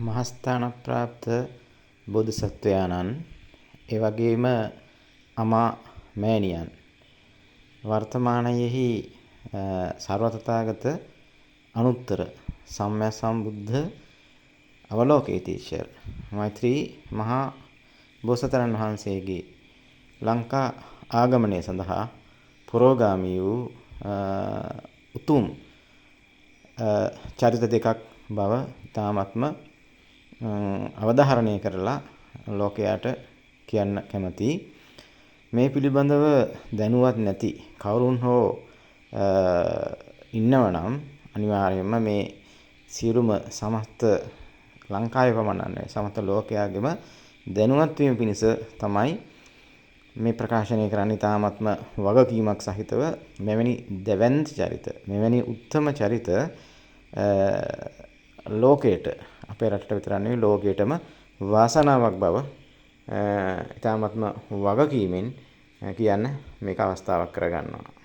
මහස්ථාන ප්‍රාප්ත බෝධිසත්වයාණන් ඒ වගේම අමා මෑණියන් වර්තමානයේහි සර්වතථාගත අනුත්තර සම්මා සම්බුද්ධ අවලෝකීතීශ්වර මෛත්‍රී මහා බෝසතාණන් වහන්සේගේ ලංකා ආගමනය සඳහා පුරෝගාමී වූ උතුම් චරිත දෙකක් බව තාමත්ම අවධාරණය කරලා ලෝකයට කියන්න කැමතියි. මේ පිළිබඳව දැනුවත් නැති කවුරුන් හෝ ඉන්නවනම් අනිවාර්යයෙන්ම මේ සියලුම සමස්ත ලංකාවේ පමණක් සමස්ත ලෝකයාගෙම දැනුවත් වීම පිණිස තමයි මේ ප්‍රකාශනය කරන්නේ. තාමත්ම වගකීමක් සහිතව මෙවැනි දෙවැන්ත චරිත මෙවැනි උත්තම චරිත ලෝකයට අපේ රටට විතරක් නෙවෙයි ලෝකයටම වාසනාවක් බව ඊ타මත්ම වගකීමෙන් කියන්න මේක අවස්ථාවක් කරගන්නවා.